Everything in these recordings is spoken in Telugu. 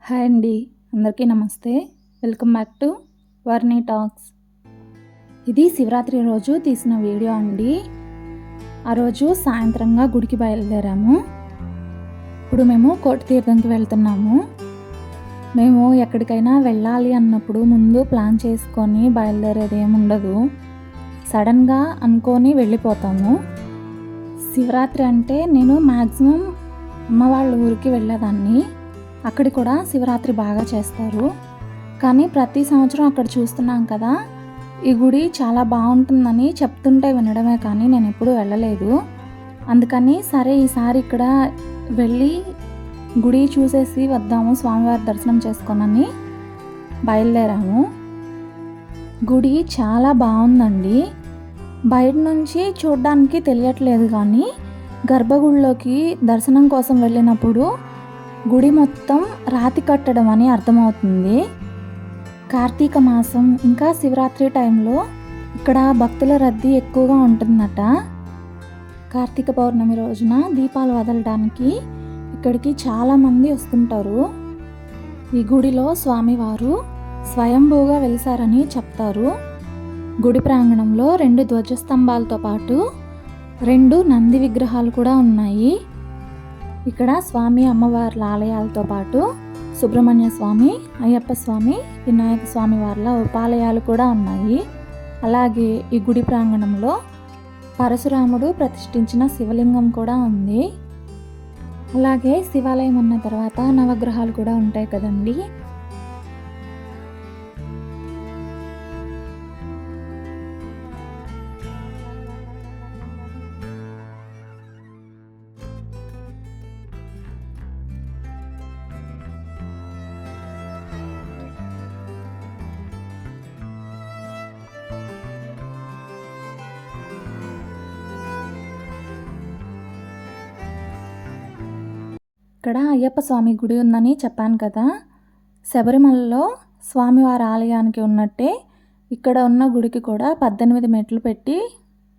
హాయ్ అండి, అందరికీ నమస్తే. Welcome back to Varni talks. ఇది శివరాత్రి రోజు తీసిన వీడియో అండి. ఆ రోజు సాయంత్రంగా గుడికి బయలుదేరాము. ఇప్పుడు మేము కోటి తీర్థంకి వెళ్తున్నాము. మేము ఎక్కడికైనా వెళ్ళాలి అన్నప్పుడు ముందు ప్లాన్ చేసుకొని బయలుదేరేది ఏముండదు. సడన్గా అనుకొని వెళ్ళిపోతాము. శివరాత్రి అంటే నేను మ్యాక్సిమం అమ్మ వాళ్ళ ఊరికి వెళ్ళేదాన్ని. అక్కడ కూడా శివరాత్రి బాగా చేస్తారు. కానీ ప్రతి సంవత్సరం అక్కడ చూస్తున్నాం కదా, ఈ గుడి చాలా బాగుంటుందని చెప్తుంటే వినడమే కానీ నేను ఎప్పుడూ వెళ్ళలేదు. అందుకని సరే ఈసారి ఇక్కడ వెళ్ళి గుడి చూసేసి వద్దాము, స్వామివారి దర్శనం చేసుకోనని బయలుదేరాము. గుడి చాలా బాగుందండి. బయట నుంచి చూడడానికి తెలియట్లేదు, కానీ గర్భగుడిలోకి దర్శనం కోసం వెళ్ళినప్పుడు గుడి మొత్తం రాతి కట్టడం అని అర్థమవుతుంది. కార్తీక మాసం ఇంకా శివరాత్రి టైంలో ఇక్కడ భక్తుల రద్దీ ఎక్కువగా ఉంటుందట. కార్తీక పౌర్ణమి రోజున దీపాలు వదలడానికి ఇక్కడికి చాలామంది వస్తుంటారు. ఈ గుడిలో స్వామివారు స్వయంభూగా వెలిసారని చెప్తారు. గుడి ప్రాంగణంలో 2 ధ్వజస్తంభాలతో పాటు 2 నంది విగ్రహాలు కూడా ఉన్నాయి. ఇక్కడ స్వామి అమ్మవార్ల ఆలయాలతో పాటు సుబ్రహ్మణ్య స్వామి, అయ్యప్ప స్వామి, వినాయక స్వామి వార్ల ఉపాలయాలు కూడా ఉన్నాయి. అలాగే ఈ గుడి ప్రాంగణంలో పరశురాముడు ప్రతిష్ఠించిన శివలింగం కూడా ఉంది. అలాగే శివాలయం ఉన్న తర్వాత నవగ్రహాలు కూడా ఉంటాయి కదండి. ఇక్కడ అయ్యప్ప స్వామి గుడి ఉందని చెప్పాను కదా, శబరిమలలో స్వామివారి ఆలయానికి ఉన్నట్టే ఇక్కడ ఉన్న గుడికి కూడా 18 మెట్లు పెట్టి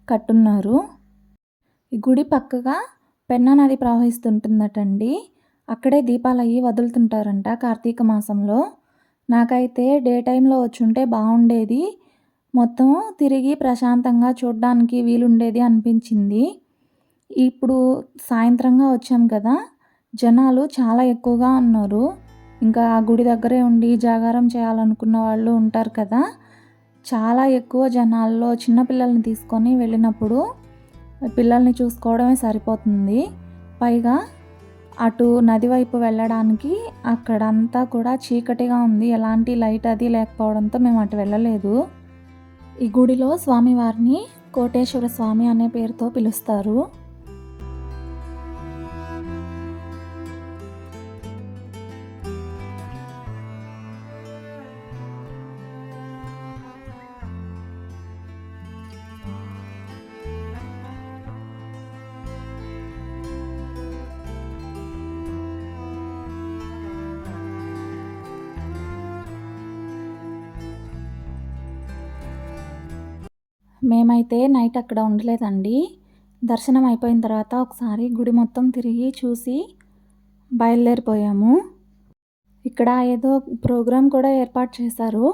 కట్టున్నారు. ఈ గుడి పక్కగా పెన్నా నది ప్రవహిస్తుంటుందటండి. అక్కడే దీపాలు అయ్యి వదులుతుంటారంట కార్తీక మాసంలో. నాకైతే డే టైంలో వచ్చుంటే బాగుండేది, మొత్తం తిరిగి ప్రశాంతంగా చూడడానికి వీలుండేది అనిపించింది. ఇప్పుడు సాయంత్రంగా వచ్చాం కదా, జనాలు చాలా ఎక్కువగా ఉన్నారు. ఇంకా ఆ గుడి దగ్గరే ఉండి జాగారం చేయాలనుకున్న వాళ్ళు ఉంటారు కదా, చాలా ఎక్కువ జనాల్లో చిన్నపిల్లల్ని తీసుకొని వెళ్ళినప్పుడు పిల్లల్ని చూసుకోవడమే సరిపోతుంది. పైగా అటు నది వైపు వెళ్ళడానికి అక్కడంతా కూడా చీకటిగా ఉంది, ఎలాంటి లైట్ అది లేకపోవడంతో మేము అటు వెళ్ళలేదు. ఈ గుడిలో స్వామివారిని కోటేశ్వర స్వామి అనే పేరుతో పిలుస్తారు. మేమైతే నైట్ అక్కడ ఉండలేదండి. దర్శనం అయిపోయిన తర్వాత ఒకసారి గుడి మొత్తం తిరిగి చూసి బయలుదేరిపోయాము. ఇక్కడ ఏదో ప్రోగ్రాం కూడా ఏర్పాటు చేశారు,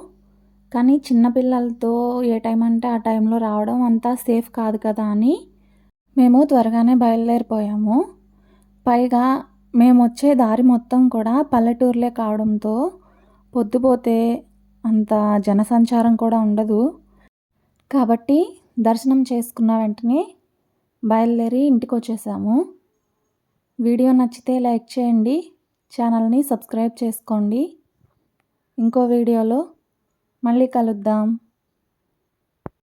కానీ చిన్నపిల్లలతో ఏ టైం అంటే ఆ టైంలో రావడం అంతా సేఫ్ కాదు కదా అని మేము త్వరగానే బయలుదేరిపోయాము. పైగా మేము వచ్చే దారి మొత్తం కూడా పల్లెటూరులే కావడంతో పొద్దుపోతే అంత జనసంచారం కూడా ఉండదు. కాబట్టి దర్శనం చేసుకున్న వెంటనే బయలుదేరి ఇంటికి వచ్చేసాము. వీడియో నచ్చితే లైక్ చేయండి, ఛానల్ని సబ్స్క్రైబ్ చేసుకోండి. ఇంకో వీడియోలో మళ్ళీ కలుద్దాం.